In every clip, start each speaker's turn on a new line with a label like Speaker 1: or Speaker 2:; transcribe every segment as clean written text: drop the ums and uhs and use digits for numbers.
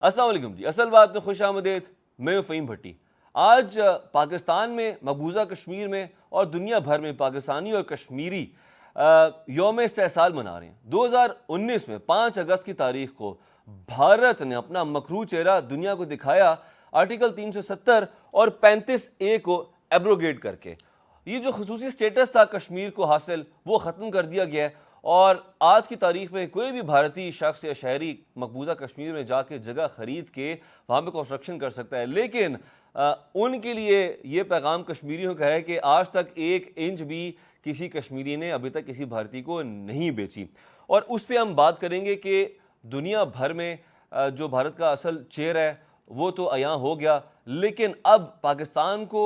Speaker 1: अस्सलाम वालेकुम जी। असल बात में खुश आमदेद। मैं हूं फ़हीम भट्टी। आज पाकिस्तान में, मकबूजा कश्मीर में और दुनिया भर में पाकिस्तानी और कश्मीरी यौम इस्तेहसाल मना रहे हैं। 2019 में 5 अगस्त की तारीख को भारत ने अपना मकरू चेहरा दुनिया को दिखाया, आर्टिकल 370 और 35A को एब्रोगेट करके। ये जो खसूसी स्टेटस था कश्मीर को हासिल, वो ख़त्म कर दिया गया है और आज की तारीख में कोई भी भारतीय शख्स या शहरी मकबूजा कश्मीर में जाके जगह ख़रीद के वहाँ पे कंस्ट्रक्शन कर सकता है। लेकिन उनके लिए ये पैगाम कश्मीरियों का है कि आज तक 1 इंच भी किसी कश्मीरी ने अभी तक किसी भारतीय को नहीं बेची। और उस पर हम बात करेंगे कि दुनिया भर में जो भारत का असल चेहरा है वो तो अयां हो गया, लेकिन अब पाकिस्तान को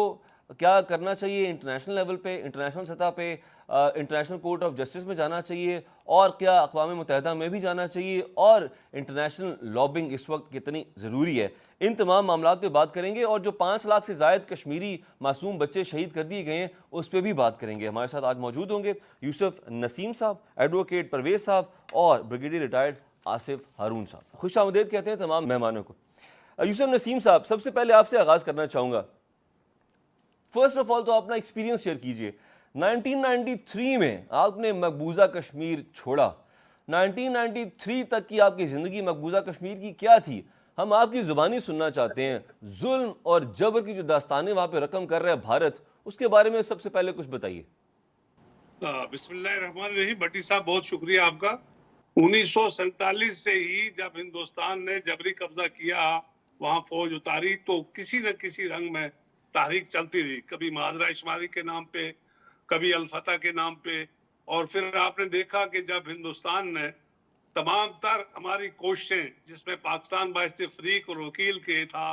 Speaker 1: क्या करना चाहिए इंटरनेशनल लेवल पे, इंटरनेशनल सतह पे, इंटरनेशनल कोर्ट ऑफ जस्टिस में जाना चाहिए और क्या अक़वाम मुत्तहिदा में भी जाना चाहिए, और इंटरनेशनल लॉबिंग इस वक्त कितनी ज़रूरी है। इन तमाम मामलों पे बात करेंगे और जो 5 लाख से ज़ायद कश्मीरी मासूम बच्चे शहीद कर दिए गए हैं उस पर भी बात करेंगे। हमारे साथ आज मौजूद होंगे यूसुफ नसीम साहब, एडवोकेट परवेज़ साहब और ब्रिगेडियर रिटायर्ड आसिफ हारून साहब। खुश आमदेद कहते हैं तमाम मेहमानों को। यूसुफ नसीम साहब, सबसे पहले आपसे आगाज़ करना चाहूँगा। फर्स्ट ऑफ ऑल तो अपना एक्सपीरियंस शेयर कीजिए। 1993 में आपने मकबूजा कश्मीर छोड़ा। 1993 तक की आपकी ज़िंदगी मकबूजा कश्मीर की क्या थी? हम आपकी ज़ुबानी सुनना चाहते हैं। जुल्म और जबर की जो दास्तानें वहाँ पे रकम कर रहा है भारत, उसके बारे में सबसे पहले कुछ बताइए।
Speaker 2: बिस्मिल्लाहिर्रहमानिर्रहीम। भट्टी साहब, बहुत शुक्रिया आपका। 1947 से ही जब हिंदुस्तान ने जबरी कब्जा किया, वहां फौज उतारी, तो किसी न किसी रंग में तहरीक चलती रही। कभी माजरा इशमारी के नाम पे, कभी अलफता के नाम पे। और फिर आपने देखा कि जब हिंदुस्तान ने तमाम तर हमारी कोशिशें, जिसमें पाकिस्तान बाइस्ते फरीक और वकील के था,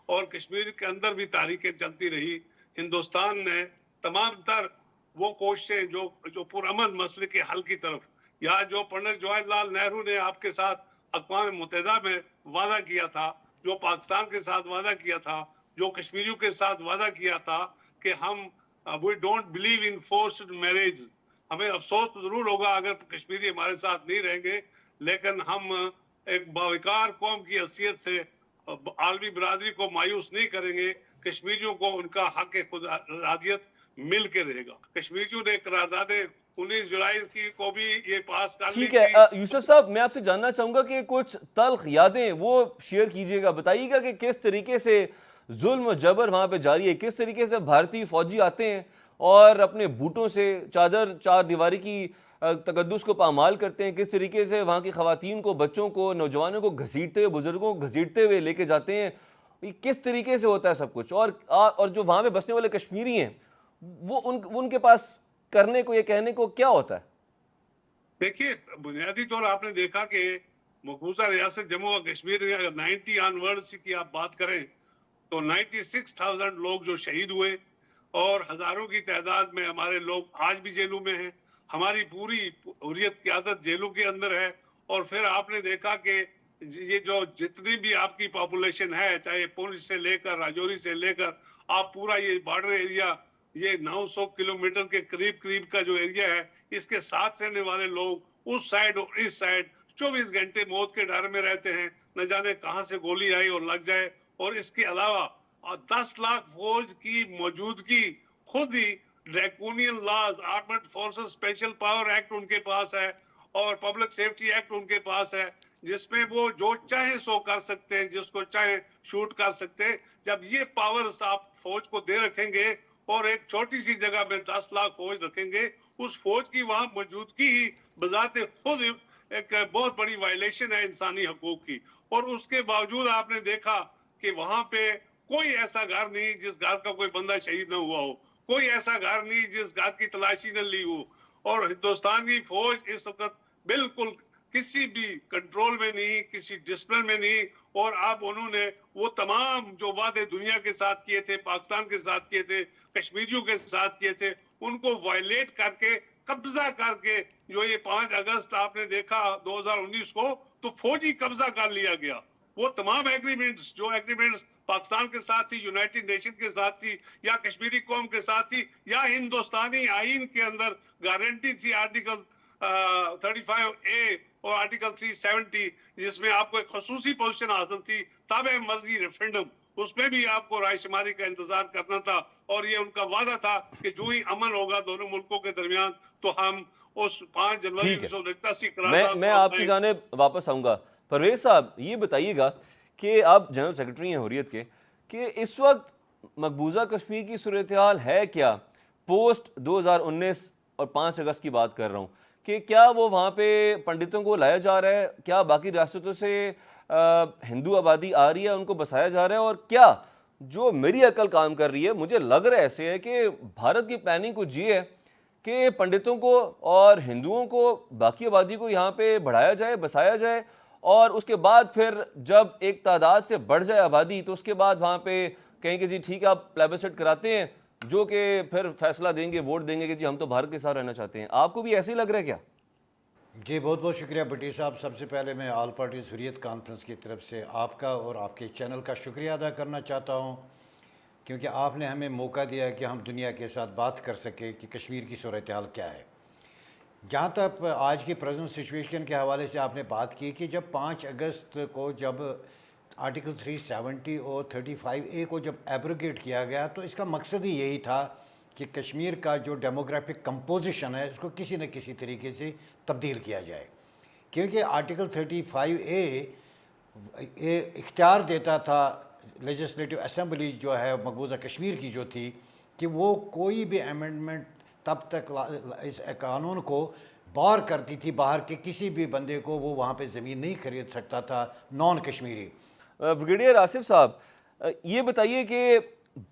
Speaker 2: और कश्मीर के अंदर भी तारीखें चलती रही, हिंदुस्तान ने तमाम तर वो कोशिशें जो पुरअमन मसले के हल की तरफ, या जो पंडित जवाहरलाल नेहरू ने आपके साथ अक़वाम मुत्तहिदा में वादा किया था, जो पाकिस्तान के साथ वादा किया था, जो कश्मीरियों के साथ वादा किया था कि हम we don't believe in forced marriage. हमें अफसोस जरूर होगा अगर कश्मीरी हमारे साथ नहीं रहेंगे, लेकिन हम एक बावकार कौम की हैसियत से आलमी बिरादरी को मायूस नहीं करेंगे। कश्मीरियों को उनका हक खुद राजियत मिल के रहेगा। कश्मीरियों ने करारदाद 19 जुलाई की को भी ये पास कर ली
Speaker 1: ठीक है यूसुफ साहब, मैं आपसे जानना चाहूँगा कि कुछ तल्ख यादें वो शेयर कीजिएगा। बताइएगा कि किस तरीके से जुल्म जबर वहाँ पे जारी है, किस तरीके से भारतीय फौजी आते हैं और अपने बूटों से चादर चार दीवारी की तकद्दुस को पामाल करते हैं, किस तरीके से वहाँ की ख़वातीन को, बच्चों को, नौजवानों को घसीटते हुए, बुजुर्गों को घसीटते हुए लेके जाते हैं। ये किस तरीके से होता है सब कुछ, और जो वहाँ पे बसने वाले कश्मीरी हैं वो उनके पास करने को, ये कहने को क्या होता है?
Speaker 2: देखिए, बुनियादी तौर आपने देखा कि मकबूजा रियासत जम्मू और कश्मीर में अगर 90 ऑनवर्ड्स की आप बात करें तो 96,000 लोग जो शहीद हुए, और हजारों की तादाद में हमारे लोग आज भी जेलों में हैं। हमारी पूरी हुर्रियत क़यादत जेलों के अंदर है। और फिर आपने देखा कि ये जो जितनी भी आपकी पॉपुलेशन है, चाहे पुंछ से लेकर राजौरी से लेकर आप पूरा ये बॉर्डर एरिया, ये 900 किलोमीटर के करीब करीब का जो एरिया है, इसके साथ रहने वाले लोग उस साइड और इस साइड 24 घंटे मौत के डर में रहते हैं, न जाने कहां से गोली आई और लग जाए। और इसके अलावा 10 लाख फौज की मौजूदगी, खुद ही draconian laws, armed forces special power act उनके पास है और पब्लिक सेफ्टी एक्ट उनके पास है, जिसमें वो जो चाहे सो कर सकते हैं, जिसको चाहे शूट कर सकते हैं। जब ये पावर्स आप फौज को दे रखेंगे और एक छोटी सी जगह में 10 लाख फौज रखेंगे, उस फौज की वहां मौजूदगी ही बजाते खुद एक बहुत बड़ी वायलेशन है इंसानी हकूक की। और उसके बावजूद आपने देखा कि वहां पे कोई ऐसा घर नहीं जिस घर का कोई बंदा शहीद न हुआ हो, कोई ऐसा घर नहीं जिस घर की तलाशी न ली हो। और हिंदुस्तान की फौज इस वक्त बिल्कुल किसी भी कंट्रोल में नहीं, किसी डिसिप्लिन में नहीं। और अब उन्होंने वो तमाम जो वादे दुनिया के साथ किए थे, पाकिस्तान के साथ किए थे, कश्मीरियों के साथ किए थे, उनको वायलेट करके, कब्जा करके, जो ये 5 अगस्त आपने देखा 2019 को, तो फौजी कब्जा कर लिया गया। वो तमाम एग्रीमेंट्स, जो एग्रीमेंट्स पाकिस्तान के साथ थी, यूनाइटेड नेशन के साथ थी, या कश्मीरी कौम के साथ थी, या हिंदुस्तानी आईन के अंदर गारंटी थी, आर्टिकल 35A और आर्टिकल 370 जिसमें आपको एक खसूसी पोजीशन हासिल थी, ताबे मर्जी रेफरेंडम, उसमें भी आपको रायशुमारी का इंतजार करना था। और ये उनका वादा था कि जो ही अमन होगा दोनों मुल्कों के दरमियान तो हम उस 5 जनवरी
Speaker 1: ठीक है,
Speaker 2: 1989
Speaker 1: मैं
Speaker 2: करारदाद
Speaker 1: मैं
Speaker 2: को
Speaker 1: आपकी
Speaker 2: अपनाएंगे।
Speaker 1: जानिब वापस आऊँगा। परवेज साहब, ये बताइएगा कि आप जनरल सेक्रेटरी हैं हुर्रियत के, कि इस वक्त मकबूजा कश्मीर की सूरत हाल है क्या पोस्ट 2019 और 5 अगस्त की बात कर रहा हूँ, कि क्या वो वहाँ पे पंडितों को लाया जा रहा है, क्या बाकी रियासतों से हिंदू आबादी आ रही है, उनको बसाया जा रहा है, और क्या जो मेरी अकल काम कर रही है, मुझे लग रहा है ऐसे है कि भारत की प्लानिंग कुछ ये है कि पंडितों को और हिंदुओं को, बाकी आबादी को यहाँ पे बढ़ाया जाए, बसाया जाए, और उसके बाद फिर जब एक तादाद से बढ़ जाए आबादी तो उसके बाद वहाँ पे कहें कि जी ठीक है आप प्लेबिसाइट कराते हैं, जो कि फिर फैसला देंगे, वोट देंगे कि जी हम तो भारत के साथ रहना चाहते हैं। आपको भी ऐसे ही लग रहा है क्या?
Speaker 3: जी बहुत बहुत शुक्रिया भट्टी साहब। सबसे पहले मैं ऑल पार्टीज़ हुर्रियत कॉन्फ्रेंस की तरफ से आपका और आपके चैनल का शुक्रिया अदा करना चाहता हूँ, क्योंकि आपने हमें मौका दिया कि हम दुनिया के साथ बात कर सकें कि कश्मीर की सूरत हाल क्या है। जहाँ तक आज की प्रेजेंट सिचुएशन के हवाले से आपने बात की कि जब 5 अगस्त को जब आर्टिकल 370 और 35A को जब एब्रोगेट किया गया, तो इसका मकसद ही यही था कि कश्मीर का जो डेमोग्राफिक कंपोजिशन है उसको किसी न किसी तरीके से तब्दील किया जाए, क्योंकि आर्टिकल 35A इख्तियार देता था लेजिस्लेटिव असेंबली जो है मकबूजा कश्मीर की जो थी, कि वो कोई भी अमेंडमेंट तब तक इस कानून को बार करती थी, बाहर के किसी भी बंदे को वो वहाँ पे ज़मीन नहीं खरीद सकता था नॉन कश्मीरी।
Speaker 1: ब्रिगेडियर आसिफ साहब, ये बताइए कि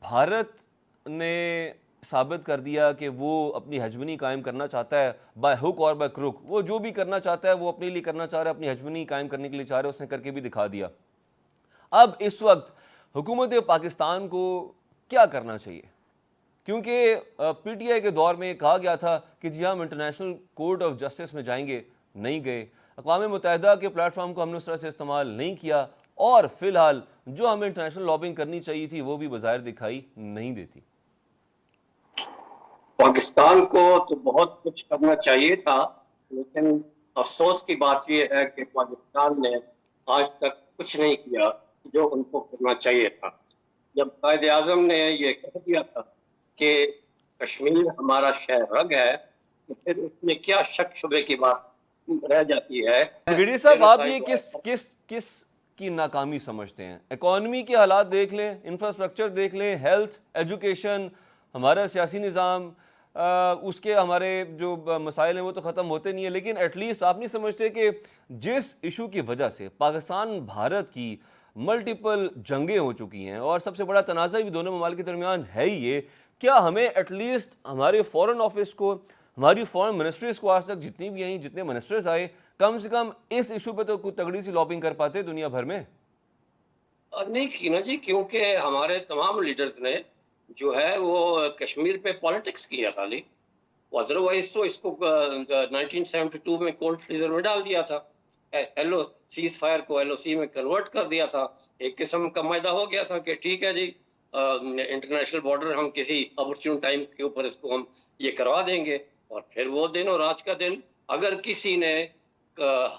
Speaker 1: भारत ने साबित कर दिया कि वो अपनी हेजमनी कायम करना चाहता है, बाय हुक और बाय क्रुक। वो जो भी करना चाहता है वो अपने लिए करना चाह रहा है, अपनी हेजमनी कायम करने के लिए चाह रहा है, उसने करके भी दिखा दिया। अब इस वक्त हुकूमत पाकिस्तान को क्या करना चाहिए? क्योंकि पीटीआई के दौर में कहा गया था कि जी हम इंटरनेशनल कोर्ट ऑफ जस्टिस में जाएंगे, नहीं गए। अक़वाम मुत्तहिदा के प्लेटफॉर्म को हमने उस तरह से इस्तेमाल नहीं किया, और फिलहाल जो हमें इंटरनेशनल लॉबिंग करनी चाहिए थी वो भी बाज़ाहिर दिखाई नहीं देती।
Speaker 4: पाकिस्तान को तो बहुत कुछ करना चाहिए था, लेकिन अफसोस की बात यह है कि पाकिस्तान ने आज तक कुछ नहीं किया जो उनको करना चाहिए था। जब कायद आज़म ने ये कह दिया था कि कश्मीर हमारा शहरग है, तो फिर उसमें क्या शक शुबे की बात रह जाती है।
Speaker 1: ब्रिगेडियर साहब, आप ये किस किस किस की नाकामी समझते हैं? इकॉनमी के हालात देख लें, इंफ्रास्ट्रक्चर देख लें, हेल्थ, एजुकेशन, हमारा सियासी निज़ाम, उसके हमारे जो मसाइल हैं वो तो ख़त्म होते नहीं है, लेकिन एटलीस्ट आप नहीं समझते कि जिस इशू की वजह से पाकिस्तान भारत की मल्टीपल जंगें हो चुकी हैं और सबसे बड़ा तनाज़ा भी दोनों ममालिक के दरमियान है ही ये, क्या हमें एटलीस्ट हमारे फॉरेन ऑफिस को, हमारी फॉरेन मिनिस्ट्रीज़ को, आज तक जितनी भी आई, जितने मिनिस्टर्स आए, कम से कम इस इशू पे तो कुछ तगड़ी सी लॉबिंग कर पाते दुनिया भर में?
Speaker 4: नहीं की ना जी, क्योंकि हमारे तमाम लीडर्स ने जो है वो कश्मीर पे पॉलिटिक्स किया खाली। अदरवाइज तो इसको 1972 में कोल्ड फ्रीजर में डाल दिया था, एलओ सीज फायर को एलओसी में कन्वर्ट कर दिया था। एक किस्म का मायदा हो गया था कि ठीक है जी, इंटरनेशनल बॉर्डर हम किसी अपॉर्चुन टाइम के ऊपर इसको हम ये करवा देंगे। और फिर वो दिन और आज का दिन, अगर किसी ने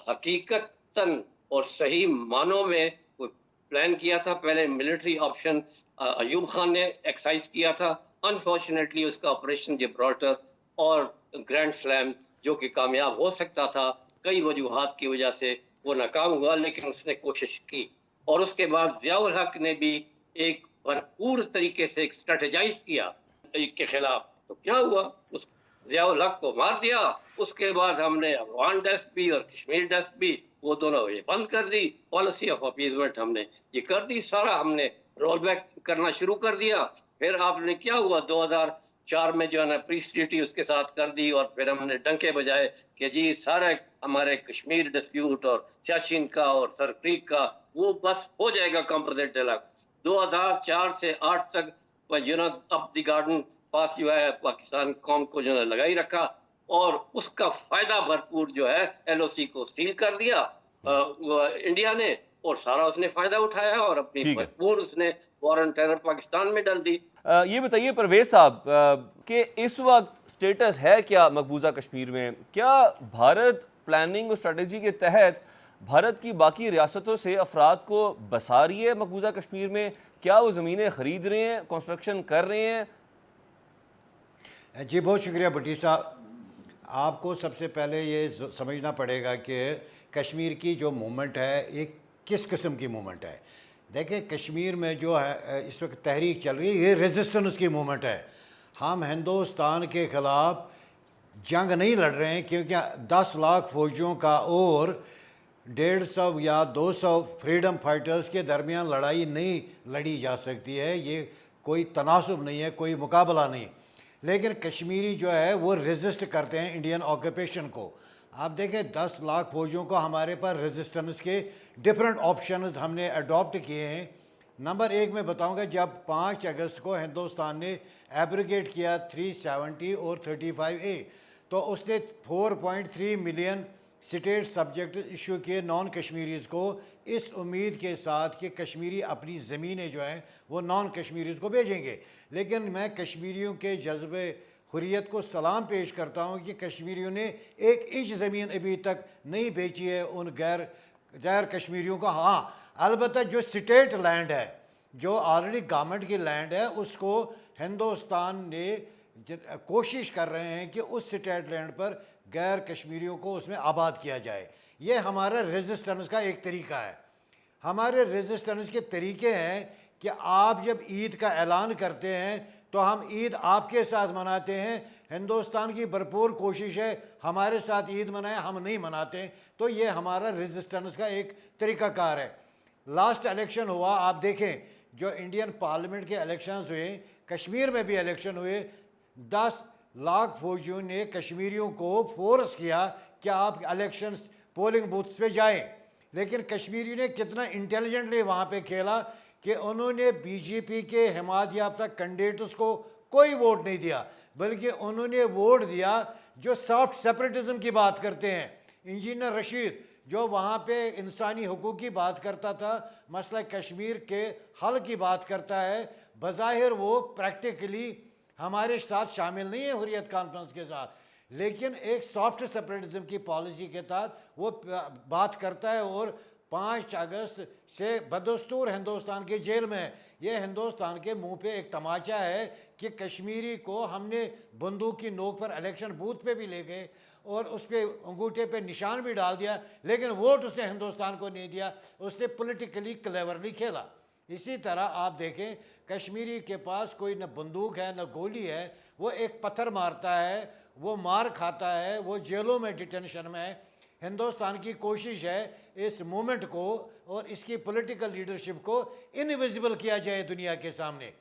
Speaker 4: हकीकतन और सही मानों में प्लान किया था, पहले मिलिट्री ऑप्शन अयूब खान ने एक्साइज किया था। अनफॉर्चुनेटली उसका ऑपरेशन जिब्राल्टर और ग्रैंड स्लैम जो कि कामयाब हो सकता था, कई वजूहात की वजह से वो नाकाम हुआ, लेकिन उसने कोशिश की। और उसके बाद ज़ियाउल हक ने भी एक भरपूर तरीके से एक स्ट्रेटेजाइज किया के खिलाफ। तो क्या हुआ, उस ज़ियाउल हक को मार दिया। उसके बाद हमने अफगान डेस्क भी और कश्मीर डेस्क भी वो दोनों ये बंद कर दी। पॉलिसी ऑफ अपीजमेंट हमने ये कर दी, सारा हमने रोल बैक करना शुरू कर दिया। फिर आपने क्या हुआ, 2004 में जो है ना पीस ट्रीटी उसके साथ कर दी, और फिर हमने डंके बजाए कि जी सारा हमारे कश्मीर डिस्प्यूट और सियाचिन का और सर क्रीक का वो बस हो जाएगा कंप्रोजेंट डिलॉग। 2004 से 8 तक जो ना अप द गार्डन पास जो है पाकिस्तान कौम को जो है लगाई रखा, और उसका फायदा भरपूर जो है एलओसी को सील कर दिया इंडिया ने, और सारा उसने फायदा उठाया और अपनी भरपूर उसने फॉरेन टेरर पाकिस्तान में डाल दी।
Speaker 1: ये बताइए परवेज साहब कि इस वक्त स्टेटस है क्या मकबूजा कश्मीर में? क्या भारत प्लानिंग और स्ट्रेटजी के तहत भारत की बाकी रियासतों से अफराद को बसा रही है मकबूजा कश्मीर में? क्या वो ज़मीनें ख़रीद रहे हैं, कंस्ट्रक्शन कर रहे हैं?
Speaker 3: जी बहुत शुक्रिया भट्टी साहब। आपको सबसे पहले ये समझना पड़ेगा कि कश्मीर की जो मूवमेंट है एक किस किस्म की मूवमेंट है। देखिए कश्मीर में जो है इस वक्त तहरीक चल रही है, ये रेजिस्टेंस की मूवमेंट है। हम हिंदुस्तान के ख़िलाफ़ जंग नहीं लड़ रहे हैं, क्योंकि 10 लाख फौजियों का और 150 या 200 फ्रीडम फाइटर्स के दरमियान लड़ाई नहीं लड़ी जा सकती है। ये कोई तनासुब नहीं है, कोई मुकाबला नहीं। लेकिन कश्मीरी जो है वो रेजिस्ट करते हैं इंडियन ऑक्यूपेशन को। आप देखें 10 लाख फौजियों को हमारे पास रेजिस्टेंस के डिफरेंट ऑप्शंस हमने अडॉप्ट किए हैं। नंबर 1 में बताऊंगा, जब 5 अगस्त को हिंदुस्तान ने एब्रिगेट किया 370 और 35A, तो उसने 4.3 मिलियन स्टेट सब्जेक्ट इशू किए नॉन कश्मीरीज़ को, इस उम्मीद के साथ कि कश्मीरी अपनी ज़मीनें जो हैं वो नॉन कश्मीरीज़ को भेजेंगे। लेकिन मैं कश्मीरियों के जज्बे हुर्रियत को सलाम पेश करता हूँ कि कश्मीरियों ने 1 इंच ज़मीन अभी तक नहीं बेची है उन गैर कश्मीरियों को। हाँ, अलबत्ता जो स्टेट लैंड है, जो ऑलरेडी गवर्नमेंट की लैंड है, उसको हिंदुस्तान ने कोशिश कर रहे हैं कि उस स्टेट लैंड पर गैर कश्मीरियों को उसमें आबाद किया जाए। ये हमारा रेजिस्टेंस का एक तरीका है। हमारे रेजिस्टेंस के तरीके हैं कि आप जब ईद का ऐलान करते हैं तो हम ईद आपके साथ मनाते हैं। हिंदुस्तान की भरपूर कोशिश है हमारे साथ ईद मनाएं, हम नहीं मनाते। तो ये हमारा रेजिस्टेंस का एक तरीक़ाकार है। लास्ट इलेक्शन हुआ, आप देखें जो इंडियन पार्लियामेंट के इलेक्शंस हुए, कश्मीर में भी इलेक्शन हुए, 10 लाख फौजियों ने कश्मीरियों को फोर्स किया कि आप इलेक्शंस पोलिंग बूथ्स पे जाएं। लेकिन कश्मीरी ने कितना इंटेलिजेंटली वहाँ पे खेला कि उन्होंने बीजेपी के हिमायत याफ्ता कैंडिडेट्स को कोई वोट नहीं दिया, बल्कि उन्होंने वोट दिया जो सॉफ्ट सेपरेटिज्म की बात करते हैं। इंजीनियर रशीद जो वहाँ पे इंसानी हुकूक की बात करता था, मसला कश्मीर के हल की बात करता है, बज़ाहिर वो प्रैक्टिकली हमारे साथ शामिल नहीं है हुर्रियत कॉन्फ्रेंस के साथ, लेकिन एक सॉफ्ट सेपरेटिज्म की पॉलिसी के तहत वो बात करता है। और 5 अगस्त से बदस्तूर हिंदुस्तान के जेल में है। ये हिंदुस्तान के मुंह पे एक तमाचा है कि कश्मीरी को हमने बंदूक की नोक पर इलेक्शन बूथ पे भी ले गए और उस पर अंगूठे पे निशान भी डाल दिया, लेकिन वोट उसने हिंदुस्तान को नहीं दिया। उसने पॉलिटिकली क्लेवरली खेला। इसी तरह आप देखें कश्मीरी के पास कोई न बंदूक है न गोली है, वो एक पत्थर मारता है, वो मार खाता है, वो जेलों में डिटेंशन में है। हिंदुस्तान की कोशिश है इस मूवमेंट को और इसकी पॉलिटिकल लीडरशिप को इनविजिबल किया जाए दुनिया के सामने।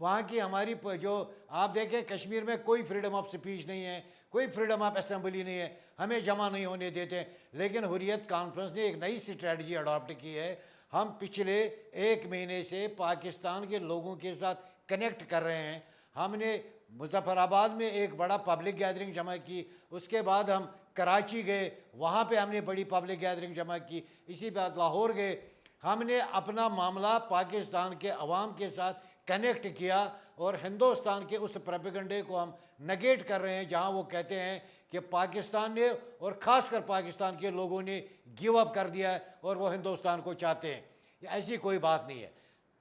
Speaker 3: वहाँ की हमारी जो आप देखें कश्मीर में कोई फ्रीडम ऑफ स्पीच नहीं है, कोई फ्रीडम ऑफ असेंबली नहीं है, हमें जमा नहीं होने देते। लेकिन हुर्रियत कॉन्फ्रेंस ने एक नई स्ट्रेटजी अडॉप्ट की है। हम पिछले 1 महीने से पाकिस्तान के लोगों के साथ कनेक्ट कर रहे हैं। हमने मुजफ्फराबाद में एक बड़ा पब्लिक गैदरिंग जमा की, उसके बाद हम कराची गए, वहाँ पे हमने बड़ी पब्लिक गैदरिंग जमा की, इसी बाद लाहौर गए। हमने अपना मामला पाकिस्तान के अवाम के साथ कनेक्ट किया और हिंदुस्तान के उस प्रोपेगेंडे को हम नेगेट कर रहे हैं जहाँ वो कहते हैं कि पाकिस्तान ने और ख़ासकर पाकिस्तान के लोगों ने गिव अप कर दिया है और वो हिंदुस्तान को चाहते हैं। ऐसी कोई बात नहीं है।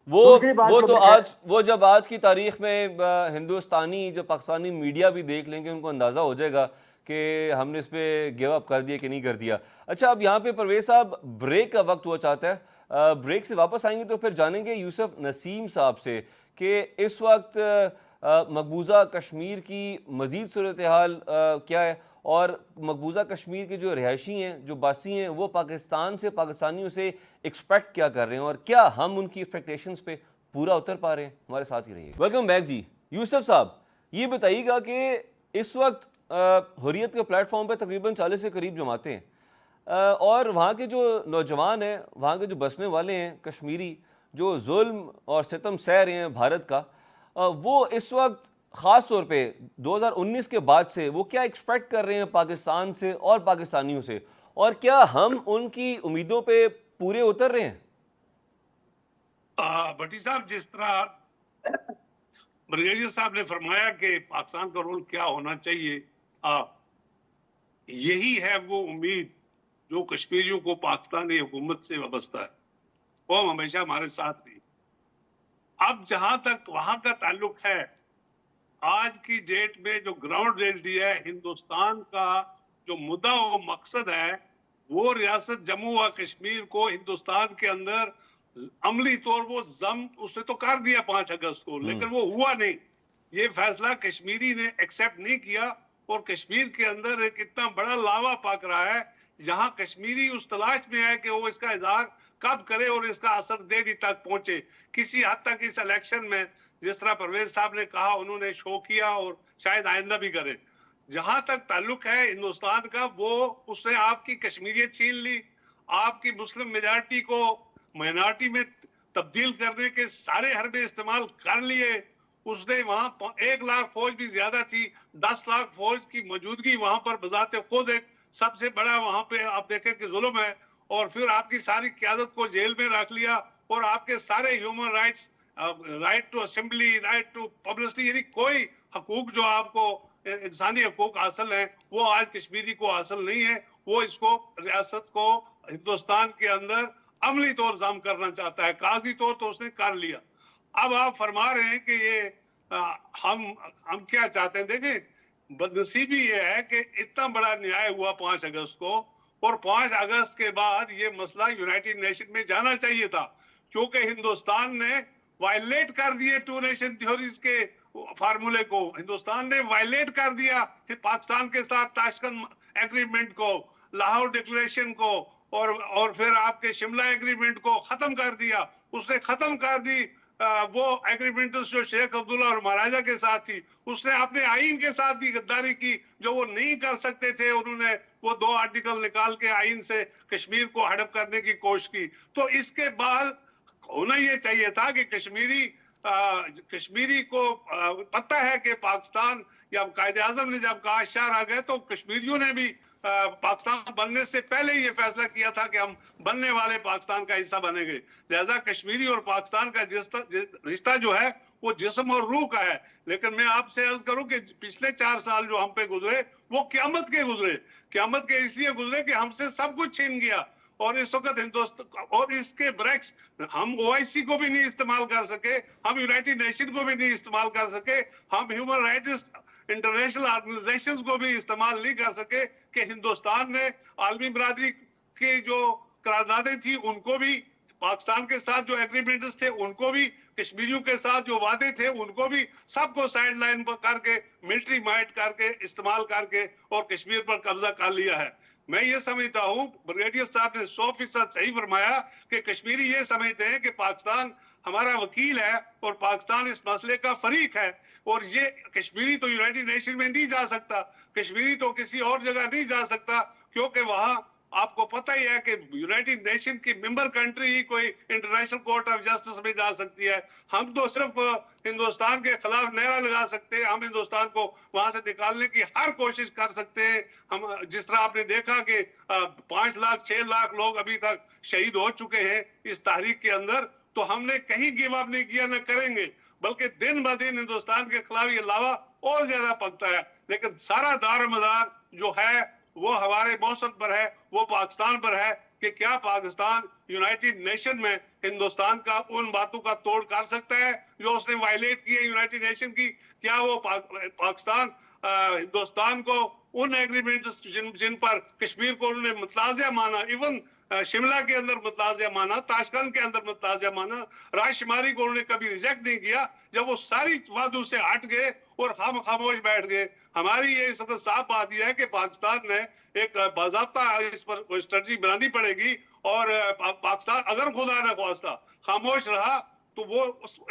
Speaker 1: वो जब आज की तारीख में हिंदुस्तानी जो पाकिस्तानी मीडिया भी देख लेंगे उनको अंदाज़ा हो जाएगा कि हमने इस पर गिव अप कर दिया कि नहीं कर दिया। अच्छा, अब यहाँ पे परवेज साहब ब्रेक का वक्त हुआ चाहता है, ब्रेक से वापस आएंगे तो फिर जानेंगे यूसुफ नसीम साहब से कि इस वक्त मकबूजा कश्मीर की मज़ीद सूरत हाल क्या है और मकबूजा कश्मीर के जो रिहायशी हैं, जो बासी हैं, वो पाकिस्तान से, पाकिस्तानियों से एक्सपेक्ट क्या कर रहे हैं और क्या हम उनकी एक्सपेक्टेशंस पे पूरा उतर पा रहे हैं। हमारे साथ ही रहिए। वेलकम बैक जी। यूसुफ साहब, ये बताइएगा कि इस वक्त हुर्रियत के प्लेटफॉर्म पे तकरीबन 40 के करीब जमातें हैं और वहाँ के जो नौजवान हैं, वहाँ के जो बसने वाले हैं कश्मीरी, जो जुल्म और सितम सह रहे हैं भारत का, वो इस वक्त ख़ास तौर पे 2019 के बाद से वो क्या एक्सपेक्ट कर रहे हैं पाकिस्तान से और पाकिस्तानियों से, और क्या हम उनकी उम्मीदों पे पूरे उतर रहे हैं?
Speaker 2: भट्टी साहब, जिस तरह ब्रिगेडियर साहब ने फरमाया कि पाकिस्तान का रोल क्या होना चाहिए, यही है वो उम्मीद जो कश्मीरियों को पाकिस्तानी हुकूमत से वाबस्ता है, वो हमेशा हमारे साथ रही। अब जहां तक वहां का ताल्लुक है, आज की डेट में जो ग्राउंड रियलिटी है, हिंदुस्तान का जो मुद्दा वो मकसद है, वो रियासत जम्मू व कश्मीर को हिंदुस्तान के अंदर अमली तौर वो जम उसने तो कर दिया 5 अगस्त को, लेकिन वो हुआ नहीं। ये फैसला कश्मीरी ने एक्सेप्ट नहीं किया और कश्मीर के अंदर एक इतना बड़ा लावा पक रहा है, जहां कश्मीरी उस तलाश में है कि वो इसका इजहार कब करे और इसका असर देरी तक पहुंचे। किसी हद तक इस इलेक्शन में जिस तरह परवेज साहब ने कहा, उन्होंने शो किया और शायद आइंदा भी करे। जहां तक ताल्लुक है हिंदुस्तान का, वो उसने आपकी कश्मीरियत छीन ली, आपकी मुस्लिम मेजॉरिटी को माइनॉरिटी में तब्दील करने के सारे हरबे इस्तेमाल कर लिए। उसने वहां 1 लाख फौज भी ज्यादा थी, 10 लाख फौज की मौजूदगी वहां पर बजाते खुद एक सबसे बड़ा वहां पे आप देखें कि जुल्म है। और फिर आपकी सारी क्यादत को जेल में रख लिया और आपके सारे human rights, right to assembly, right to publicity, यानी कोई हकूक जो आपको इंसानी हकूक हासिल है वो आज कश्मीरी को हासिल नहीं है। वो इसको रियासत को हिंदुस्तान के अंदर अमली तौर जम करना चाहता है, कागजी तौर तो उसने कर लिया। अब आप फरमा रहे हैं कि ये हम क्या चाहते हैं। देखें, बदनसीबी ये है कि इतना बड़ा न्याय हुआ 5 अगस्त को, और 5 अगस्त के बाद ये मसला यूनाइटेड नेशन में जाना चाहिए था, क्योंकि हिंदुस्तान ने वायलेट कर दिए 2 नेशन थ्योरीज के फार्मूले को। हिंदुस्तान ने वायलेट कर दिया पाकिस्तान के साथ ताशकंद एग्रीमेंट को, लाहौर डिक्लेरेशन को, और फिर आपके शिमला एग्रीमेंट को खत्म कर दिया। उसने खत्म कर दी वो एग्रीमेंट जो शेख अब्दुल्ला और महाराजा के साथ थी। उसने अपने आईन के साथ भी गद्दारी की, जो वो नहीं कर सकते थे। उन्होंने वो 2 आर्टिकल निकाल के आईन से कश्मीर को हड़प करने की कोशिश की। तो इसके बाद होना ये चाहिए था कि कश्मीरी को पता है कि पाकिस्तान या कायदे आजम ने जब कहा शाह आ गए, तो कश्मीरियों ने भी पाकिस्तान बनने से पहले ये फैसला किया था कि हम बनने वाले पाकिस्तान का हिस्सा बनेंगे। लिहाजा कश्मीरी और पाकिस्तान का रिश्ता जो है वो जिस्म और रूह का है। लेकिन मैं आपसे अर्ज करूं कि पिछले 4 साल जो हम पे गुजरे वो क़यामत के गुजरे। क़यामत के इसलिए गुजरे कि हमसे सब कुछ छीन गया। और इस वक्त हिंदुस्तान और इसके ब्रेक्स, हम ओआईसी को भी नहीं इस्तेमाल कर सके, हम यूनाइटेड नेशन को भी नहीं इस्तेमाल कर सके, हम ह्यूमन राइट्स इंटरनेशनल ऑर्गेनाइजेशंस को भी इस्तेमाल नहीं कर सके कि हिंदुस्तान ने आलमी बरादरी की जो करारदादें थी उनको भी, पाकिस्तान के साथ जो एग्रीमेंट्स थे उनको भी, कश्मीरियों के साथ जो वादे थे उनको भी, सबको साइड लाइन पर करके, मिलिट्री माइट करके, इस्तेमाल करके और कश्मीर पर कब्जा कर लिया है। मैं ये समझता हूँ, ब्रिगेडियर साहब ने 100% सही फरमाया कि कश्मीरी ये समझते हैं कि पाकिस्तान हमारा वकील है और पाकिस्तान इस मसले का फरीक है। और ये कश्मीरी तो यूनाइटेड नेशन में नहीं जा सकता, कश्मीरी तो किसी और जगह नहीं जा सकता, क्योंकि वहां आपको पता ही है कि यूनाइटेड नेशन की मेंबर कंट्री ही कोई इंटरनेशनल कोर्ट ऑफ जस्टिस में जा सकती है। हम तो सिर्फ हिंदुस्तान के खिलाफ नारा लगा सकते हैं, हम हिंदुस्तान को वहां से निकालने की हर कोशिश कर सकते हैं। हम जिस तरह आपने देखा कि 5 लाख 6 लाख लोग अभी तक शहीद हो चुके हैं इस तहरीक के अंदर, तो हमने कहीं गिव अप नहीं किया, न करेंगे, बल्कि दिन ब दिन हिंदुस्तान के खिलाफ ये लावा और ज्यादा पकता है। लेकिन सारा दार मदार जो है वो हमारे मौसम पर है, वो पाकिस्तान पर है कि क्या पाकिस्तान यूनाइटेड नेशन में हिंदुस्तान का उन बातों का तोड़ कर सकता है जो उसने वायलेट की है यूनाइटेड नेशन की। क्या वो पाकिस्तान हिंदुस्तान को उन एग्रीमेंट्स जिन पर कश्मीर को उन्होंने मुतलाज़ा माना, इवन शिमला के अंदर मुतलाज़ा माना, ताशकंद के अंदर मुतलाज़ा माना, राजशुमारी को उन्होंने कभी रिजेक्ट नहीं किया, जब वो सारी वादों से हट गए और हम खामोश बैठ गए। हमारी ये इस वक्त साफ बात यह है कि पाकिस्तान ने एक बाज़ाब्ता इस पर स्ट्रेटजी बनानी पड़ेगी। और पाकिस्तान अगर खुदा न ख्वास्ता खामोश रहा तो वो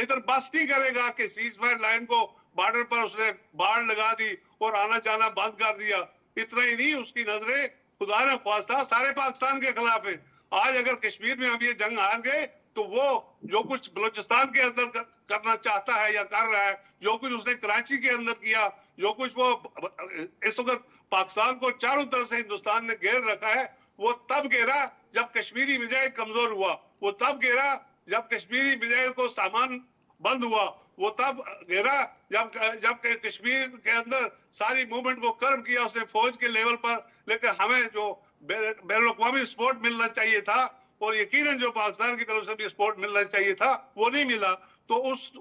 Speaker 2: इधर बस नहीं करेगा कि सीज फायर लाइन को बॉर्डर पर उसने बाढ़ लगा दी और आना जाना बंद कर दिया। इतना ही नहीं, उसकी नजरें खुदा न ख्वास्ता सारे पाकिस्तान के खिलाफ है। आज अगर कश्मीर में हम ये जंग हार गए तो वो जो कुछ बलूचिस्तान के अंदर करना चाहता है या कर रहा है, जो कुछ उसने कराची के अंदर किया, जो कुछ वो इस वक्त पाकिस्तान को चारों तरफ से हिंदुस्तान ने घेर रखा है, वो तब घेरा जब कश्मीरी मिजाइल कमजोर हुआ, वो तब घेरा जब कश्मीरी मिजाइल को सामान बंद हुआ वो तब गिरा जब जब कश्मीर के अंदर सारी मूवमेंट को कर्म किया उसने फौज के लेवल पर। लेकिन हमें जो बैनुल-अक़वामी सपोर्ट मिलना चाहिए था और यकीनन जो पाकिस्तान की तरफ से भी सपोर्ट मिलना चाहिए था वो नहीं मिला, तो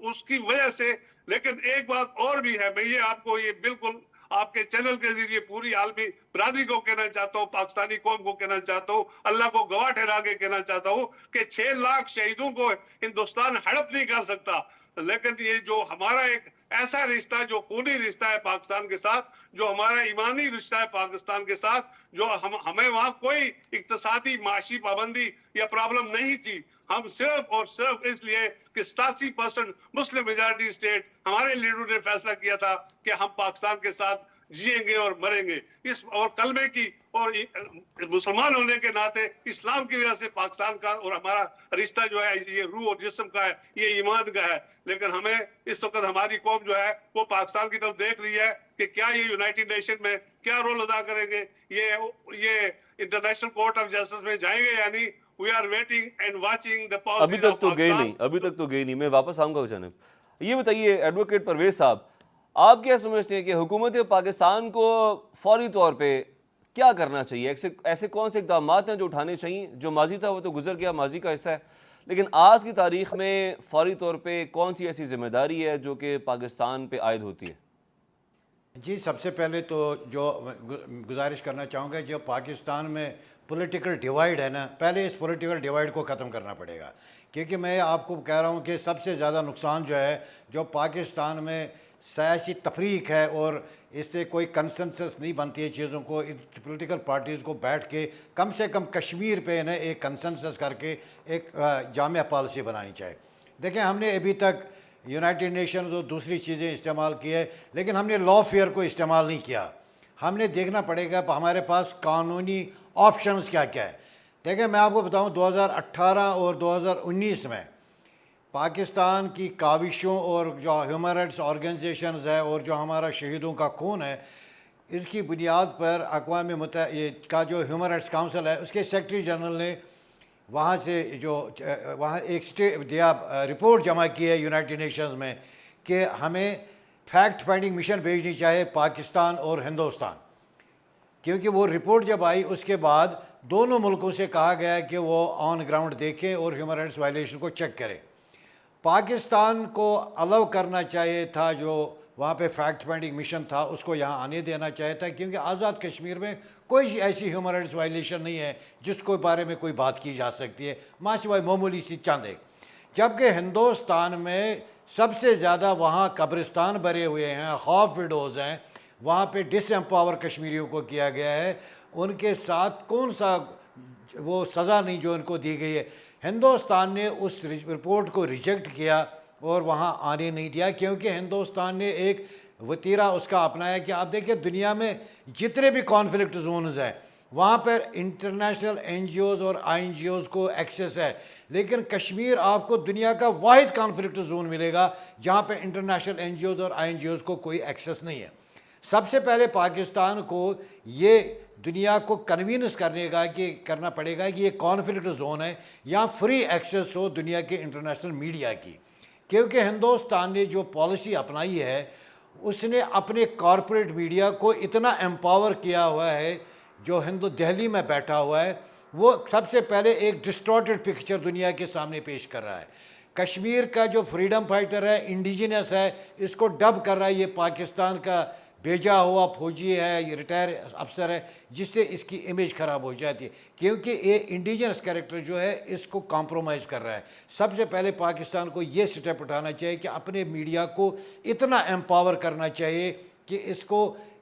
Speaker 2: उसकी वजह से। लेकिन एक बात और भी है, मैं ये आपको ये बिल्कुल आपके चैनल के जरिए पूरी आलमी बरादरी को कहना चाहता हूँ, पाकिस्तानी कौम को कहना चाहता हूँ, अल्लाह को गवाह ठहरा के कहना चाहता हूँ कि 6 लाख शहीदों को हिंदुस्तान हड़प नहीं कर सकता। लेकिन ये जो हमारा एक ऐसा रिश्ता जो खूनी रिश्ता है पाकिस्तान के साथ, जो हमारा ईमानी रिश्ता है पाकिस्तान के साथ, जो हमें वहाँ कोई इक्तसादी माशी पाबंदी या प्रॉब्लम नहीं थी। हम सिर्फ और सिर्फ इसलिए कि 87% मुस्लिम मेजॉरिटी स्टेट हमारे लीडरों ने फैसला किया था कि हम पाकिस्तान के साथ जिएंगे और मरेंगे। इस और कलमे की और मुसलमान होने के नाते इस्लाम की वजह से पाकिस्तान का और हमारा रिश्ता जो है ये रूह और जिस्म का है, ये ईमान का है। लेकिन हमें इस वक्त हमारी कौम जो है वो पाकिस्तान की तरफ देख रही है कि क्या ये यूनाइटेड नेशन में क्या रोल अदा करेंगे, ये इंटरनेशनल कोर्ट ऑफ जस्टिस में जाएंगे या नहीं। We are waiting and watching the
Speaker 1: अभी
Speaker 2: पॉलिसीज
Speaker 1: तक
Speaker 2: ऑफ
Speaker 1: तो गए
Speaker 2: पाकिस्तान।
Speaker 1: नहीं, अभी तक तो गए नहीं। मैं वापस आऊँगा जानब। ये बताइए एडवोकेट परवेज साहब, आप क्या समझते हैं कि हुकूमत पाकिस्तान को फौरी तौर पे क्या करना चाहिए? ऐसे कौन से इक़दाम हैं जो उठाने चाहिए? जो माजी था वो तो गुजर गया, माजी का हिस्सा है, लेकिन आज की तारीख में फौरी तौर पे कौन सी ऐसी जिम्मेदारी है जो कि पाकिस्तान पे आयद होती है?
Speaker 3: जी, सबसे पहले तो जो गुजारिश करना चाहूँगा, जो पाकिस्तान में पॉलिटिकल डिवाइड है ना, पहले इस पॉलिटिकल डिवाइड को ख़त्म करना पड़ेगा। क्योंकि मैं आपको कह रहा हूँ कि सबसे ज़्यादा नुकसान जो है जो पाकिस्तान में सियासी तफरीक है और इससे कोई कंसेंसस नहीं बनती है चीज़ों को, पॉलिटिकल पार्टीज़ को बैठ के कम से कम कश्मीर पे ना एक कंसेंसस करके एक जामिया पॉलिसी बनानी चाहिए। देखें, हमने अभी तक यूनाइटेड नेशंस और दूसरी चीज़ें इस्तेमाल की है, लेकिन हमने लॉफेयर को इस्तेमाल नहीं किया। हमने देखना पड़ेगा हमारे पास कानूनी ऑप्शंस क्या क्या है। देखें, मैं आपको बताऊं 2018 और 2019 में पाकिस्तान की काविशों और जो ह्यूमन राइट्स ऑर्गेनाइजेशंस है और जो हमारा शहीदों का खून है, इसकी बुनियाद पर अक़वाम मुत्तहिदा का जो ह्यूमन राइट्स काउंसिल है उसके सेक्रेटरी जनरल ने वहाँ से जो वहाँ एक रिपोर्ट जमा की है यूनाइटेड नेशंस में कि हमें फैक्ट फाइंडिंग मिशन भेजनी चाहिए पाकिस्तान और हिंदुस्तान। क्योंकि वो रिपोर्ट जब आई उसके बाद दोनों मुल्कों से कहा गया कि वो ऑन ग्राउंड देखें और ह्यूमन राइट्स वायलेशन को चेक करें। पाकिस्तान को अलाउ करना चाहिए था, जो वहाँ पे फैक्ट फाइंडिंग मिशन था उसको यहाँ आने देना चाहिए था, क्योंकि आज़ाद कश्मीर में कोई ऐसी ह्यूमन राइट्स वायलेशन नहीं है जिसको बारे में कोई बात की जा सकती है, मासिवाय मामूली सी चंद एक। जबकि हिंदुस्तान में सबसे ज़्यादा वहाँ कब्रिस्तान भरे हुए हैं, खौफ विडोज़ हैं, वहाँ पे डिसएम्पावर कश्मीरियों को किया गया है, उनके साथ कौन सा वो सज़ा नहीं जो उनको दी गई है। हिंदुस्तान ने उस रिपोर्ट को रिजेक्ट किया और वहाँ आने नहीं दिया, क्योंकि हिंदुस्तान ने एक वतीरा उसका अपनाया कि आप देखिए दुनिया में जितने भी कॉन्फ्लिक्ट जोन्स हैं वहाँ पर इंटरनेशनल NGOs और INGOs को एक्सेस है, लेकिन कश्मीर आपको दुनिया का वाहिद कॉन्फ्लिक्ट जोन मिलेगा जहाँ पर इंटरनेशनल NGOs और INGOs को कोई एक्सेस नहीं है। सबसे पहले पाकिस्तान को ये दुनिया को कन्वींस करना पड़ेगा कि ये कॉन्फ्लिक्ट जोन है, यहाँ फ्री एक्सेस हो दुनिया के इंटरनेशनल मीडिया की। क्योंकि हिंदुस्तान ने जो पॉलिसी अपनाई है उसने अपने कॉरपोरेट मीडिया को इतना एम्पावर किया हुआ है, जो दिल्ली में बैठा हुआ है वो सबसे पहले एक डिस्टॉर्टेड पिक्चर दुनिया के सामने पेश कर रहा है। कश्मीर का जो फ्रीडम फाइटर है, इंडिजिनस है, इसको डब कर रहा है ये पाकिस्तान का भेजा हुआ फौजी है, ये रिटायर अफसर है, जिससे इसकी इमेज ख़राब हो जाती है, क्योंकि ये इंडिजिनस कैरेक्टर जो है इसको कॉम्प्रोमाइज़ कर रहा है। सबसे पहले पाकिस्तान को ये स्टेप उठाना चाहिए कि अपने मीडिया को इतना एम्पावर करना चाहिए कि इसको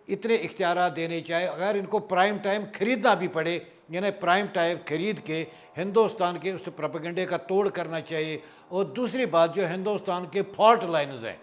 Speaker 3: इतने इख्तियार देने चाहिए, अगर इनको प्राइम टाइम ख़रीदना भी पड़े, यानी प्राइम टाइम ख़रीद के हिंदुस्तान के उस प्रोपेगेंडे का तोड़ करना चाहिए। और दूसरी बात, जो हिंदुस्तान के फॉल्ट लाइन्स हैं,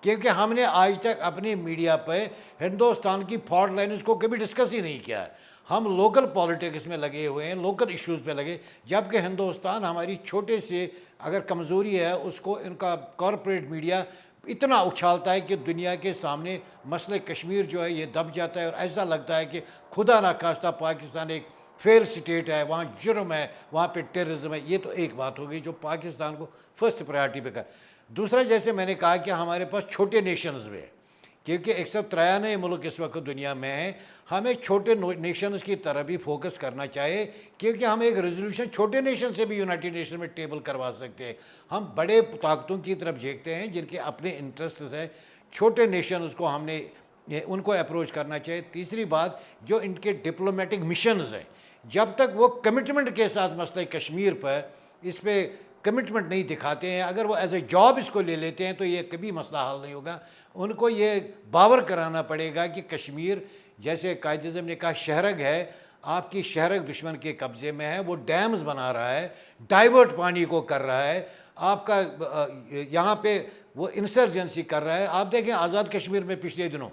Speaker 3: क्योंकि हमने आज तक अपनी मीडिया पे हिंदुस्तान की फॉल्ट लाइन्स को कभी डिस्कस ही नहीं किया है। हम लोकल पॉलिटिक्स में लगे हुए हैं, लोकल इश्यूज़ पे लगे, जबकि हिंदुस्तान हमारी छोटे से अगर कमज़ोरी है उसको इनका कॉरपोरेट मीडिया इतना उछालता है कि दुनिया के सामने मसले कश्मीर जो है ये दब जाता है और ऐसा लगता है कि खुदा ना खास्ता पाकिस्तान एक फेल स्टेट है, वहाँ जुर्म है, वहाँ पे टेररिज्म है। ये तो एक बात हो गई जो पाकिस्तान को फर्स्ट प्रायोरिटी पे कर। दूसरा, जैसे मैंने कहा कि हमारे पास छोटे नेशंस भी है, क्योंकि 193 मुल्क इस वक्त दुनिया में हैं। हमें छोटे नेशंस की तरफ भी फोकस करना चाहिए, क्योंकि हम एक रेजोल्यूशन छोटे नेशन से भी यूनाइटेड नेशन में टेबल करवा सकते हैं। हम बड़े ताकतों की तरफ देखते हैं जिनके अपने इंटरेस्ट है, छोटे नेशंस को हमने उनको अप्रोच करना चाहिए। तीसरी बात, जो इनके डिप्लोमेटिक मिशंस हैं, जब तक वो कमिटमेंट के साथ मसला कश्मीर पर इस पर कमिटमेंट नहीं दिखाते हैं, अगर वो एज ए जॉब इसको ले लेते हैं, तो ये कभी मसला हल नहीं होगा। उनको ये बावर कराना पड़ेगा कि कश्मीर, जैसे कायद-ए-आज़म ने कहा, शहरग है, आपकी शहरग दुश्मन के कब्ज़े में है, वो डैम्स बना रहा है, डाइवर्ट पानी को कर रहा है, आपका यहाँ पे वो इंसर्जेंसी कर रहा है। आप देखें आज़ाद कश्मीर में पिछले दिनों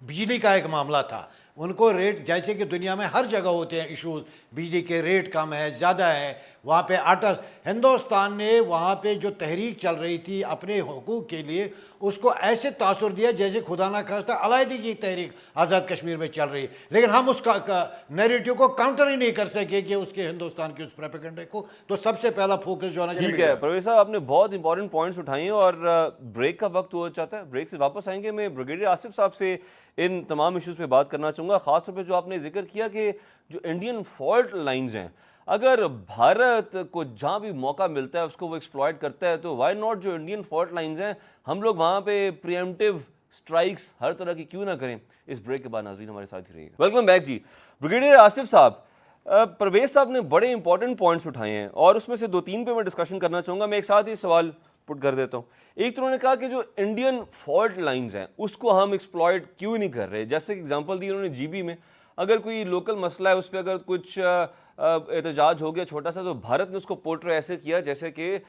Speaker 3: बिजली का एक मामला था, उनको रेट, जैसे कि दुनिया में हर जगह होते हैं इशूज़, बिजली के रेट कम है, ज़्यादा है, वहाँ पे आटा, हिंदुस्तान ने वहाँ पे जो तहरीक चल रही थी अपने हुकूक के लिए, उसको ऐसे तासुर दिया जैसे खुदा ना खास्ता अलायदी की तहरीक आज़ाद कश्मीर में चल रही है। लेकिन हम उसका नैरेटिव को काउंटर ही नहीं कर सके कि उसके हिंदुस्तान के उस प्रोपेगेंडे को। तो सबसे पहला फोकस जो होना चाहिए।
Speaker 1: ठीक है परवेज साहब, आपने बहुत इंपॉर्टेंट पॉइंट्स उठाए हैं और ब्रेक का वक्त हो जाता है। ब्रेक से वापस आएंगे, मैं ब्रिगेडियर आसिफ साहब से इन तमाम इश्यूज़ पे बात करना चाहूँगा। ख़ासतौर पे जो आपने जिक्र किया कि जो इंडियन फॉल्ट लाइंस हैं, अगर भारत को जहाँ भी मौका मिलता है उसको वो एक्सप्लॉइट करता है, तो वाई नॉट जो इंडियन फॉल्ट लाइंस हैं हम लोग वहाँ पे प्रिएम्प्टिव स्ट्राइक्स हर तरह की क्यों ना करें। इस ब्रेक के बाद नाज़रीन हमारे साथ ही रहिएगा। वेलकम बैक जी। ब्रिगेडियर आसिफ साहब, परवेज साहब ने बड़े इंपॉर्टेंट पॉइंट्स उठाए हैं और उसमें से 2-3 पे मैं डिस्कशन करना चाहूँगा। मैं एक साथ ही सवाल पुट कर देता हूँ। एक तो उन्होंने कहा कि जो इंडियन फॉल्ट लाइंस हैं उसको हम एक्सप्लॉइट क्यों नहीं कर रहे। जैसे कि एग्जांपल दी उन्होंने जीबी में, अगर कोई लोकल मसला है उस पर अगर कुछ एहतजाज हो गया छोटा सा, तो भारत ने उसको पोर्ट्रे ऐसे किया जैसे कि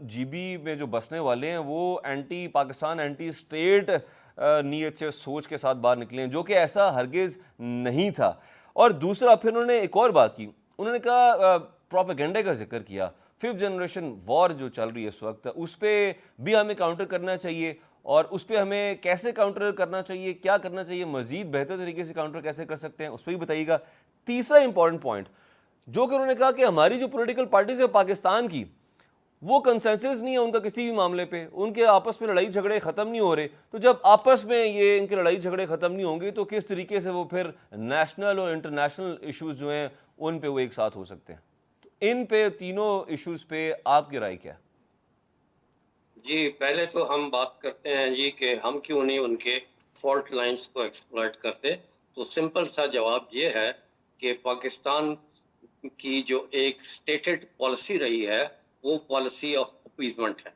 Speaker 1: जीबी में जो बसने वाले हैं वो एंटी पाकिस्तान, एंटी स्टेट नीयत से, सोच के साथ बाहर निकले हैं, जो कि ऐसा हरगिज़ नहीं था। और दूसरा फिर उन्होंने एक और बात की, उन्होंने कहा प्रोपेगेंडे का जिक्र किया, 5th जनरेशन वॉर जो चल रही है इस वक्त, उस पर भी हमें काउंटर करना चाहिए और उस पर हमें कैसे काउंटर करना चाहिए, क्या करना चाहिए, मज़ीद बेहतर तरीके से काउंटर कैसे कर सकते हैं, उस पर भी बताइएगा। तीसरा इंपॉर्टेंट पॉइंट जो कि उन्होंने कहा कि हमारी जो पॉलिटिकल पार्टीज है पाकिस्तान की, वो कंसेंसस नहीं है उनका किसी भी मामले पे, उनके आपस में लड़ाई झगड़े ख़त्म नहीं हो रहे। तो जब आपस में ये इनके लड़ाई झगड़े ख़त्म नहीं होंगे तो किस तरीके से वो फिर नेशनल और इंटरनेशनल इश्यूज़ जो हैं उन पे वो एक साथ हो सकते हैं। तो इन पे तीनों इश्यूज़ पे आपकी राय क्या है?
Speaker 4: जी, पहले तो हम बात करते हैं जी कि हम क्यों नहीं उनके फॉल्ट लाइंस को एक्सप्लॉइट करते। तो सिंपल सा जवाब ये है कि पाकिस्तान की जो एक स्टेटेड पॉलिसी रही है वो पॉलिसी ऑफ अपीजमेंट है,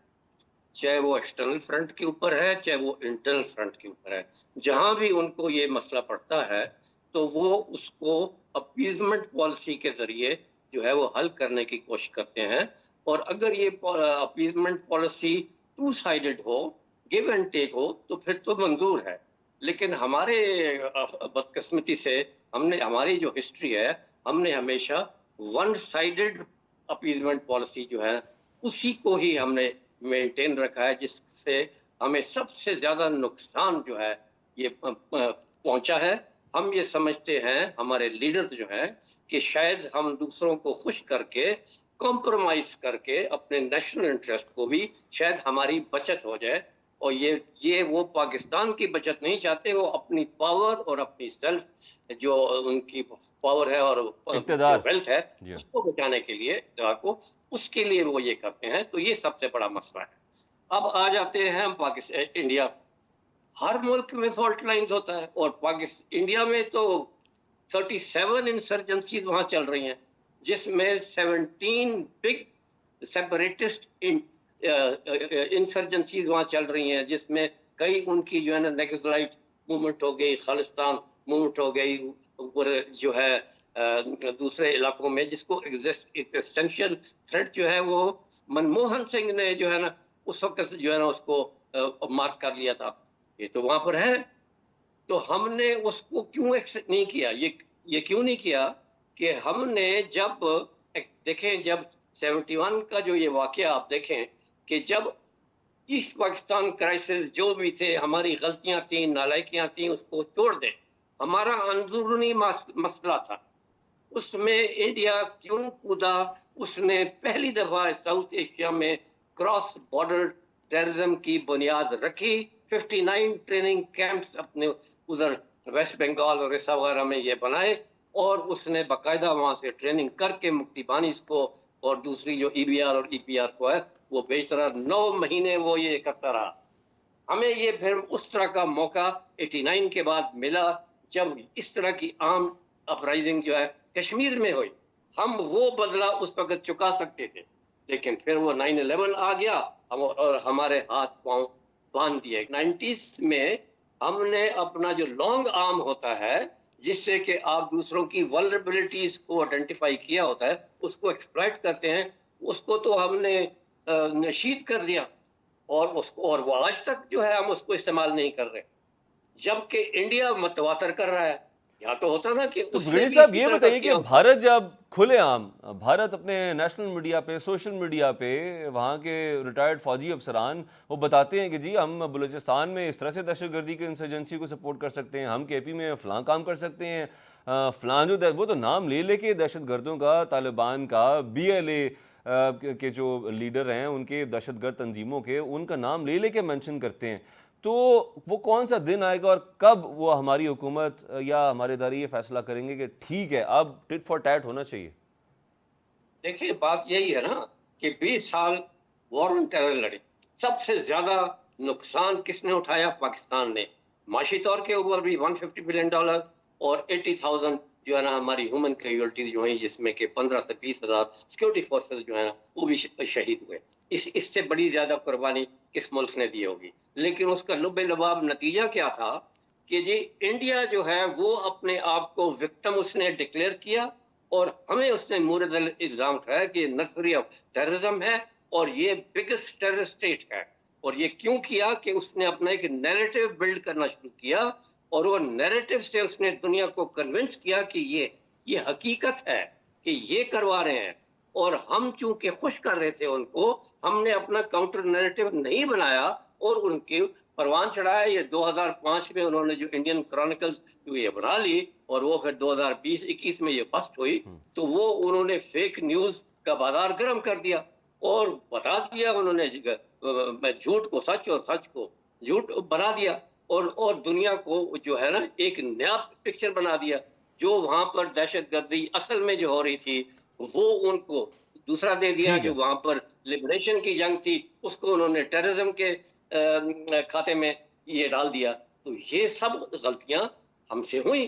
Speaker 4: चाहे वो एक्सटर्नल फ्रंट के ऊपर है चाहे वो इंटरनल फ्रंट के ऊपर है। जहां भी उनको ये मसला पड़ता है तो वो उसको अपीजमेंट पॉलिसी के जरिए जो है वो हल करने की कोशिश करते हैं। और अगर ये अपीजमेंट पॉलिसी टू साइडेड हो, गिव एंड टेक हो, तो फिर तो मंजूर है। लेकिन हमारे बदकिस्मती से हमारी जो हिस्ट्री है, हमने हमेशा वन साइडेड अपीजमेंट पॉलिसी जो है उसी को ही हमने मेंटेन रखा है, जिससे हमें सबसे ज्यादा नुकसान जो है ये पहुंचा है। हम ये समझते हैं, हमारे लीडर्स जो हैं, कि शायद हम दूसरों को खुश करके, कॉम्प्रोमाइज करके अपने नेशनल इंटरेस्ट को भी शायद हमारी बचत हो जाए। और ये वो पाकिस्तान की बचत नहीं चाहते, वो अपनी पावर और अपनी सेल्फ जो उनकी पावर है और वेल्थ है उसको बचाने के लिए उसके लिए वो ये करते हैं। तो ये सबसे बड़ा मसला है। अब आ जाते हैं हम पाकिस्तान, इंडिया। हर मुल्क में फॉल्ट लाइंस होता है और इंडिया में तो 37 इंसर्जेंसीज वहां चल रही हैं, जिसमें 17 बिग सेपरेटिस्ट इंसर्जेंसीज वहां चल रही हैं, जिसमें कई उनकी जो है ना नक्सलाइट मूवमेंट हो गई, खालिस्तान मूवमेंट हो गई, जो है दूसरे इलाकों में, जिसको एक्जिस्टेंशियल थ्रेट जो है वो मनमोहन सिंह ने जो है ना उस वक्त जो है ना उसको मार्क कर लिया था। ये तो वहां पर है। तो हमने उसको क्यों एक्सेप्ट नहीं किया? ये क्यों नहीं किया कि हमने जब देखें, जब 71 का जो ये वाकया आप देखें कि जब ईस्ट पाकिस्तान क्राइसिस जो भी थे, हमारी गलतियां थी, नालायकियां थी, उसको छोड़ दें, हमारा अंदरूनी मसला था। उसमें इंडिया क्यों कूदा? उसने पहली दफा साउथ एशिया में क्रॉस बॉर्डर टेररिज्म की बुनियाद रखी। 59 ट्रेनिंग कैंप्स अपने उधर वेस्ट बंगाल और ओडिशा वगैरह में ये बनाए, और उसने बाकायदा वहां से ट्रेनिंग करके मुक्ति बानी को और दूसरी जो ईबीआर और ईपीआर को है वो बेच रहा। 9 महीने वो ये करता रहा। हमें ये फिर उस तरह का मौका 89 के बाद मिला जब इस तरह की आर्म अपराइजिंग जो है कश्मीर में हुई। हम वो बदला उस वक्त चुका सकते थे, लेकिन फिर वो 9/11 आ गया और हमारे हाथ पांव बांध दिए। 90s में हमने अपना जो लॉन्ग आर्म होता है, जिससे कि आप दूसरों की वल्नरेबिलिटीज को आइडेंटिफाई किया होता है, उसको एक्सप्लॉइट करते हैं, उसको तो हमने नशीद कर दिया, और उसको, और वो आज तक जो है हम उसको इस्तेमाल नहीं कर रहे, जबकि इंडिया मतवातर कर रहा है। या तो होता ना कि
Speaker 1: तो
Speaker 4: उसने
Speaker 1: ब्रिगेडियर
Speaker 4: भी
Speaker 1: साहब
Speaker 4: इसी
Speaker 1: ये
Speaker 4: तरह का
Speaker 1: बताइए कि
Speaker 4: किया होता।
Speaker 1: भारत जब खुलेआम, भारत अपने नेशनल मीडिया पे, सोशल मीडिया पे वहाँ के रिटायर्ड फौजी अफसरान वो बताते हैं कि जी हम बलूचिस्तान में इस तरह से दहशतगर्दी के इंसर्जेंसी को सपोर्ट कर सकते हैं, हम केपी में फ़लाँ काम कर सकते हैं, फ़लाँ जो वो तो नाम ले लेके दहशतगर्दों का, तालिबान का, BLA के जो लीडर हैं उनके, दहशतगर्द तंजीमों के, उनका नाम ले लेके मेंशन करते हैं। तो वो कौन सा दिन आएगा और कब वो हमारी हुकूमत या हमारे इदारे ये फैसला करेंगे कि ठीक है अब टिट फॉर टैट होना चाहिए?
Speaker 4: देखिए, बात यही है ना कि 20 साल वॉर ऑन टेरर लड़ी। सबसे ज्यादा नुकसान किसने उठाया? पाकिस्तान ने। माशी तौर के ऊपर भी $150 बिलियन और 80,000 जो है ना हमारी ह्यूमन कैजुअलिटीज जो है, जिसमें कि 15 से 20,000 सिक्योरिटी फोर्सेस जो है ना वो भी शहीद हुए। इससे बड़ी ज्यादा कुर्बानी किस मुल्क ने दी होगी? लेकिन उसका लुबे लबाब नतीजा क्या था कि जी इंडिया जो है वो अपने आप को विक्टिम उसने डिक्लेयर किया, और हमें उसने मूरदल इल्जाम उठाया कि नर्सरी ऑफ टेररिज्म है और ये बिगेस्ट टेररिस्ट स्टेट है। और ये क्यों किया कि उसने अपना एक नैरेटिव बिल्ड करना शुरू किया, और वो नैरेटिव से उसने दुनिया को कन्विंस किया कि ये हकीकत है कि ये करवा रहे हैं, और हम चूंकि खुश कर रहे थे उनको, हमने अपना काउंटर नैरेटिव नहीं बनाया और उनके परवान चढ़ाया। ये 2005 में उन्होंने जो इंडियन क्रॉनिकल्स ये बना ली, और वो फिर 2020-21 में ये बस्ट हुई, तो वो उन्होंने फेक न्यूज का बाजार गर्म कर दिया और बता दिया उन्होंने झूठ को सच और सच को झूठ बना दिया, और दुनिया को जो है ना एक नया पिक्चर बना दिया। जो वहां पर दहशतगर्दी असल में जो हो रही थी वो उनको दूसरा दे दिया।
Speaker 1: ठीक
Speaker 4: जो
Speaker 1: है।
Speaker 4: वहां पर लिबरेशन की जंग थी उसको उन्होंने टेररिज्म के खाते में ये डाल दिया। तो ये सब गलतियां हमसे हुई।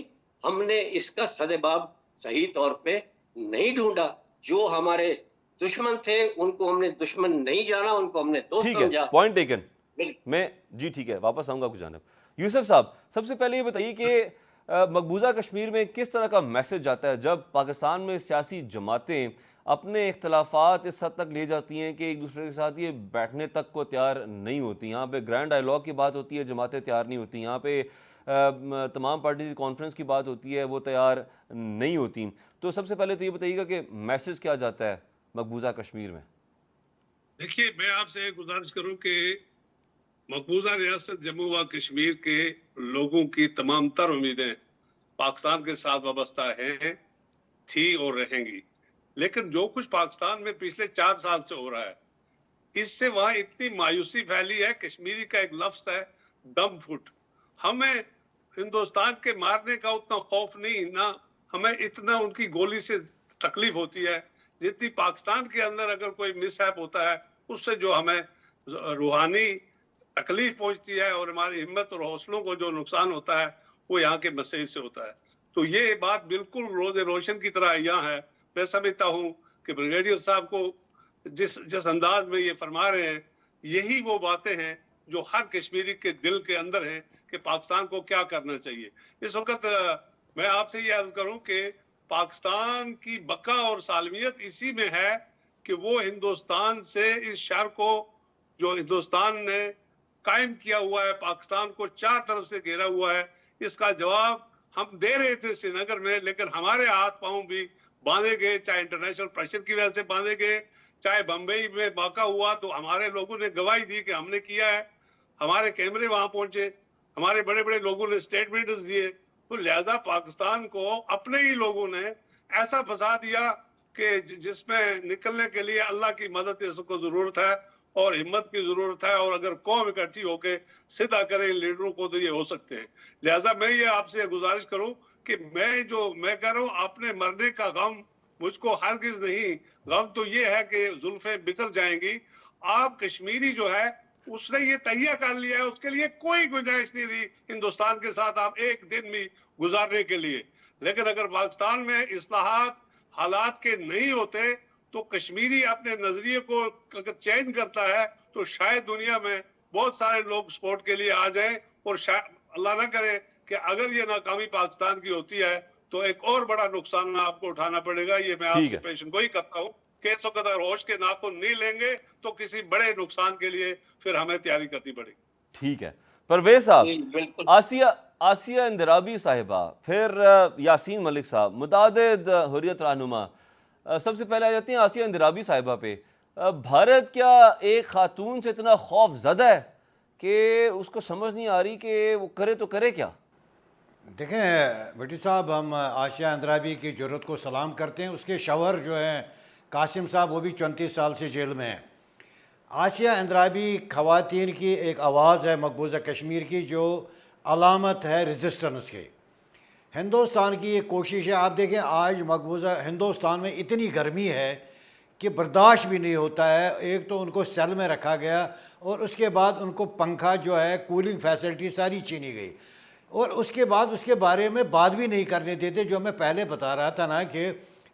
Speaker 4: हमने इसका सदेबाब सही तौर पे नहीं ढूंढा। जो हमारे दुश्मन थे उनको हमने दुश्मन नहीं जाना, उनको हमने दोस्त
Speaker 1: ठीक है,
Speaker 4: समझा।
Speaker 1: Point taken. मैं जी ठीक है, वापस आऊंगा आपकी जानिब। यूसुफ साहब, सबसे पहले ये बताइए कि मकबूजा कश्मीर में किस तरह का मैसेज जाता है जब पाकिस्तान में सियासी जमातें अपने इख्तलाफात इस हद तक ले जाती हैं कि एक दूसरे के साथ ये बैठने तक को तैयार नहीं होती। यहाँ पे ग्रैंड डायलॉग की बात होती है, जमातें तैयार नहीं होती। यहाँ पे तमाम पार्टीज कॉन्फ्रेंस की बात होती है, वो तैयार नहीं होती। तो सबसे पहले तो ये बताइएगा कि मैसेज क्या जाता है मकबूजा कश्मीर में?
Speaker 2: देखिए, मैं आपसे गुजारिश करूं कि मकबूजा रियासत जम्मू व कश्मीर के लोगों की तमाम तर उम्मीदें पाकिस्तान के साथ वाबस्ता हैं, थी और रहेंगी। लेकिन जो कुछ पाकिस्तान में पिछले 4 साल से हो रहा है, इससे वहां इतनी मायूसी फैली है। कश्मीरी का एक लफ्ज है दम फुट। हमें हिंदुस्तान के मारने का उतना खौफ नहीं, ना हमें इतना उनकी गोली से तकलीफ होती है जितनी पाकिस्तान के अंदर अगर कोई मिसहैप होता है उससे जो हमें रूहानी तकलीफ पहुंचती है, और हमारी हिम्मत और हौसलों को जो नुकसान होता है वो यहाँ के मसले से होता है। तो ये बात बिल्कुल रोज़े रोशन की तरह यहाँ है। मैं समझता हूँ कि ब्रिगेडियर साहब को जिस अंदाज में ये फरमा रहे हैं, यही वो बातें हैं जो हर कश्मीरी के दिल के अंदर है कि पाकिस्तान को क्या करना चाहिए। इस वक्त मैं आपसे ये अर्ज करूं कि पाकिस्तान की बका और सालमियत इसी में है कि वो हिंदुस्तान से इस शर को, जो हिंदुस्तान ने कायम किया हुआ है, पाकिस्तान को 4 तरफ से घेरा हुआ है, इसका जवाब हम दे रहे थे श्रीनगर में, लेकिन हमारे हाथ पांव भी बांधे गए, चाहे इंटरनेशनल प्रेशर की वजह से बांधे गए, चाहे बंबई में वाक़ा हुआ तो हमारे लोगों ने गवाही दी कि हमने किया है, हमारे कैमरे वहां पहुंचे, हमारे बड़े बड़े लोगों ने स्टेटमेंट्स दिए। तो लिहाजा पाकिस्तान को अपने ही लोगों ने ऐसा फंसा दिया कि जिसमें निकलने के लिए अल्लाह की मदद इसको जरूरत है और हिम्मत की जरूरत है, और अगर कौम इकट्ठी होकर सीधा करें इन लीडरों को तो ये हो सकते हैं। लिहाजा मैं ये आपसे गुजारिश करूं कि मैं कह रहा हूं, अपने मरने का गम मुझको हरगिज नहीं, गम तो ये है कि जुल्फें बिखर जाएंगी। आप कश्मीरी जो है उसने ये तहिया कर लिया है, उसके लिए कोई गुंजाइश नहीं रही हिंदुस्तान के साथ आप एक दिन भी गुजारने के लिए। लेकिन अगर पाकिस्तान में इस्लाहात हालात के नहीं होते तो कश्मीरी अपने नजरिए को अगर चेंज करता है तो शायद दुनिया में बहुत सारे लोग सपोर्ट के लिए आ जाएं, और शायद अल्लाह ना करे कि अगर ये नाकामी पाकिस्तान की होती है तो एक और बड़ा नुकसान आपको उठाना पड़ेगा। ये मैं
Speaker 1: ठीक
Speaker 2: आपसे
Speaker 1: है।
Speaker 2: पेशन गोई करता हूँ कि इस वक्त अगर होश के नाखून नहीं लेंगे तो किसी बड़े नुकसान के लिए फिर हमें तैयारी करनी पड़ेगी।
Speaker 1: ठीक है। परवेज साहब,
Speaker 4: जी, बिल्कुल।
Speaker 1: आसिया इंदिराबी साहिबा, फिर यासीन मलिक साहब, मुतादिद हुर्रियत रहनुमा, सबसे पहले आ जाती हैं आसिया इंदिराबी साहिबा पे। भारत क्या एक खातून से इतना खौफ ज़दा है कि उसको समझ नहीं आ रही कि वो करे तो करे क्या?
Speaker 3: देखें भट्टी साहब, हम आशिया अंद्राबी की जरूरत को सलाम करते हैं। उसके शौहर जो हैं कासिम साहब, वो भी 34 साल से जेल में हैं। आशिया अंद्राबी ख़वातीन की एक आवाज़ है मकबूजा कश्मीर की, जो अलामत है रेजिस्टेंस की। हिंदुस्तान की ये कोशिश है। आप देखें आज मकबूजा हिंदुस्तान में इतनी गर्मी है कि बर्दाश्त भी नहीं होता है। एक तो उनको सेल में रखा गया और उसके बाद उनको पंखा जो है, कूलिंग फैसिलिटी सारी छीनी गई, और उसके बाद उसके बारे में बात भी नहीं करने देते। जो मैं पहले बता रहा था ना कि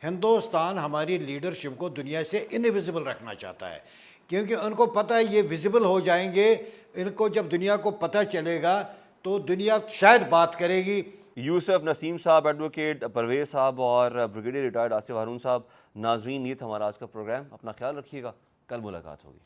Speaker 3: हिंदुस्तान हमारी लीडरशिप को दुनिया से इनविजिबल रखना चाहता है, क्योंकि उनको पता है ये विजिबल हो जाएंगे। इनको जब दुनिया को पता चलेगा तो दुनिया शायद बात करेगी।
Speaker 1: यूसुफ नसीम साहब, एडवोकेट परवेज साहब और ब्रिगेडियर रिटायर्ड आसिफ हारून साहब, नाजरीन ये था हमारा आज का प्रोग्राम। अपना ख्याल रखिएगा, कल मुलाकात होगी।